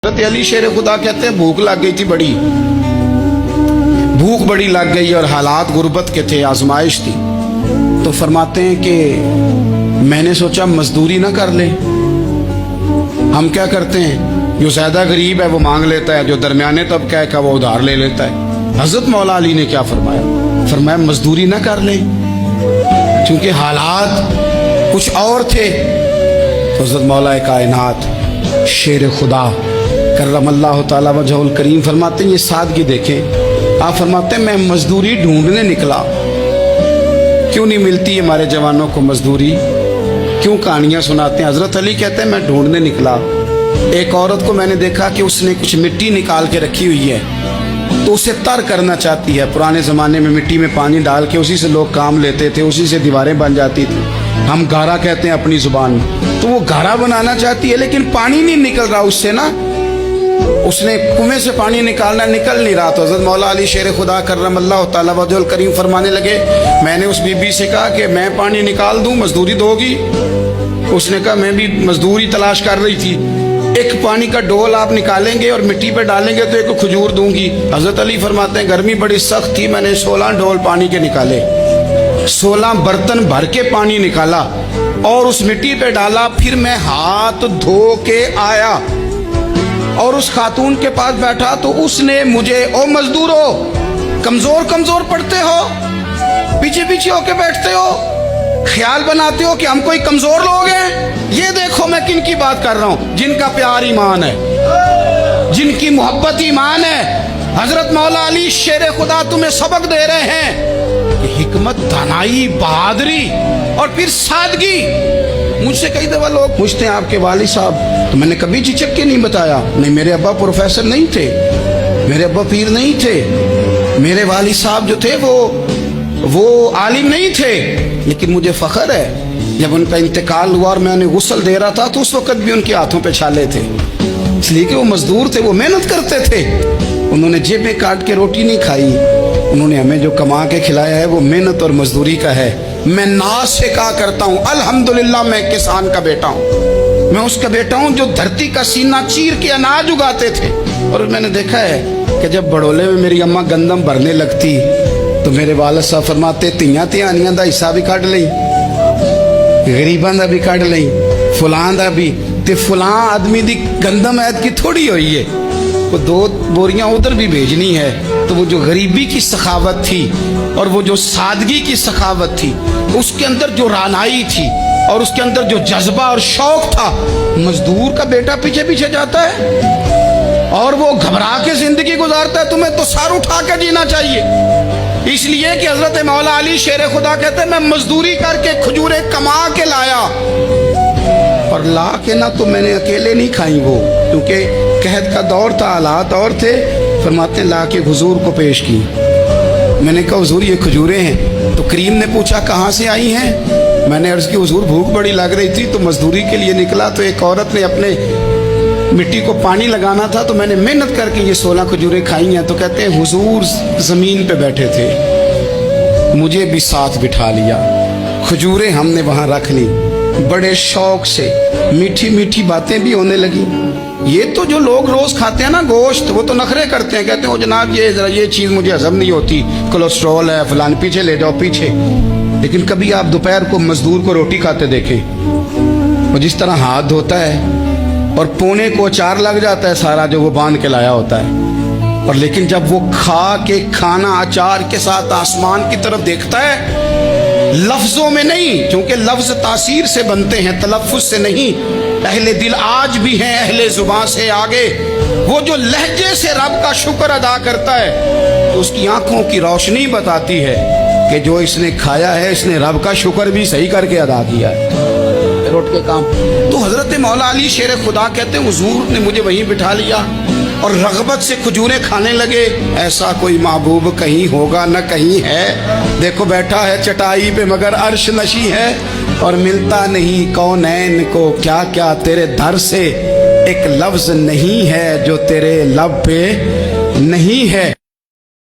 हज़रत अली शेर खुदा कहते हैं भूख लग गई थी बड़ी, भूख बड़ी लग गई और हालात गुर्बत के थे, आजमाइश थी। तो फरमाते हैं कि मैंने सोचा मजदूरी ना कर ले। हम क्या करते हैं, जो ज्यादा गरीब है वो मांग लेता है, जो दरमियाने तबका है वो उधार ले लेता है। हजरत मौला अली ने क्या फरमाया, फरमाया मजदूरी ना कर ले, क्योंकि हालात कुछ और थे। तो हजरत मौला कायनात शेर खुदा करमल्लाहु ताला वजहुल करीम फरमाते हैं, ये सादगी देखें। आप फरमाते हैं मैं मजदूरी ढूंढने निकला, क्यों नहीं मिलती हमारे जवानों को मजदूरी, क्यों कहानियां सुनाते हैं। हजरत अली कहते हैं मैं ढूंढने निकला, एक औरत को मैंने देखा कि उसने कुछ मिट्टी निकाल के रखी हुई है, तो उसे तर करना चाहती है। पुराने ज़माने में मिट्टी में पानी डाल के उसी से लोग काम लेते थे, उसी से दीवारें बन जाती थी, हम गारा कहते हैं अपनी जुबान में। तो वो गारा बनाना चाहती है, लेकिन पानी नहीं निकल रहा उससे ना, उसने कुएं से पानी निकालना, निकल नहीं रहा। तो हज़रत मौला अली शेर खुदा करमल्लाहु ताला वजहुल करीम फरमाने लगे, मैंने उस बीबी से कहा कि मैं पानी निकाल दूं, मजदूरी दोगी? उसने कहा मैं भी मजदूरी तलाश कर रही थी, एक पानी का डोल आप निकालेंगे और मिट्टी पे डालेंगे तो एक खजूर दूंगी। हजरत अली फरमाते हैं गर्मी बड़ी सख्त थी, मैंने 16 डोल पानी के निकाले, 16 बर्तन भर के पानी निकाला और उस मिट्टी पे डाला। फिर मैं हाथ धो के आया और उस खातून के पास बैठा, तो उसने मुझे, ओ मजदूरो कमजोर कमजोर पड़ते हो, पीछे पीछे होके बैठते हो, ख्याल बनाते हो कि हम कोई कमजोर लोग हैं। ये देखो मैं किन की बात कर रहा हूं, जिनका प्यार ईमान है, जिनकी मोहब्बत ईमान है। हजरत मौला अली शेर खुदा तुम्हें सबक दे रहे हैं कि हिकमत, दानाई, बहादुरी और फिर सादगी। मुझसे कई दफा लोग पूछते हैं आपके वालिद साहब, तो मैंने कभी झिझक के नहीं बताया, नहीं मेरे अब्बा प्रोफेसर नहीं थे, मेरे अब्बा पीर नहीं थे, मेरे वालिद साहब जो थे वो आलिम नहीं थे। लेकिन मुझे फख्र है जब उनका इंतकाल हुआ और मैं उन्हें गुस्ल दे रहा था, तो उस वक्त भी उनके हाथों पे छाले थे, इसलिए कि वो मजदूर थे, वो मेहनत करते थे। उन्होंने जेबें काट के रोटी नहीं खाई, उन्होंने हमें जो कमा के खिलाया है वो मेहनत और मजदूरी का है। मैं नाज से कहा करता हूँ अल्हम्दुलिल्लाह मैं किसान का बेटा हूँ, मैं उसका बेटा हूँ जो धरती का सीना चीर के अनाज उगाते थे। और मैंने देखा है कि जब बड़ोले में मेरी अम्मा गंदम भरने लगती तो मेरे वालिद साहब फरमाते तियां तिहानियां दा हिस्सा भी कढ़ लई, गरीबां दा भी कढ़ लई, फलां दा भी, ते फलां आदमी दी गंदम ऐत की थोड़ी हुई है, वो 2 बोरियां उधर भी भेजनी है। तो वो जो गरीबी की सखावत थी और वो जो सादगी की सखावत थी, उसके अंदर जो रानाई थी और उसके अंदर जो जज्बा और शौक था, मजदूर का बेटा पीछे पीछे जाता है और वो घबरा के जिंदगी गुजारता है। तुम्हें तो सर उठा के जीना चाहिए, इसलिए कि हजरत मौला अली शेर खुदा कहते हैं मैं मजदूरी करके खजूरें कमा के लाया, और ला के ना तो मैंने अकेले नहीं खाई वो, क्योंकि कहत का दौर था, हालात और थे। फरमाते ला के हुजूर को पेश की, मैंने कहा हुजूर ये खजूरें हैं। तो करीम ने पूछा कहाँ से आई हैं? मैंने अर्ज की हुजूर भूख बड़ी लग रही थी तो मजदूरी के लिए निकला, तो एक औरत ने अपने मिट्टी को पानी लगाना था, तो मैंने मेहनत करके ये 16 खजूरें खाई हैं। तो कहते हैं हुजूर जमीन पे बैठे थे, मुझे भी साथ बिठा लिया, खजूरें हमने वहां रख ली, बड़े शौक से मीठी मीठी बातें भी होने लगी। ये तो जो लोग रोज खाते हैं ना गोश्त, वो तो नखरे करते हैं, कहते हैं जनाब ये चीज मुझे हजम नहीं होती, कोलेस्ट्रॉल है फलान, पीछे ले जाओ पीछे। लेकिन कभी आप दोपहर को मजदूर को रोटी खाते देखें, वो जिस तरह हाथ धोता है और पोने को अचार लग जाता है सारा जो वो बांध के लाया होता है, और लेकिन जब वो खा के खाना अचार के साथ आसमान की तरफ देखता है, लफ्जों में नहीं, क्योंकि लफ्ज तासीर से बनते हैं, तलफ्फुज से नहीं। अहले दिल आज भी हैं अहले जुबान से आगे। वो जो लहजे से रब का शुक्र अदा करता है, तो उसकी आंखों की रोशनी बताती है कि जो इसने खाया है इसने रब का शुक्र भी सही करके अदा किया है, रोट के काम। तो हजरत मौला अली शेर खुदा कहते हैं हुजूर ने मुझे वहीं बिठा लिया और रगबत से खजूरें खाने लगे। ऐसा कोई महबूब कहीं होगा न कहीं है, देखो बैठा है चटाई पे मगर अर्श नशी है, और मिलता नहीं कौनैन को क्या क्या तेरे दर से, एक लफ्ज नहीं है जो तेरे लब पे नहीं है।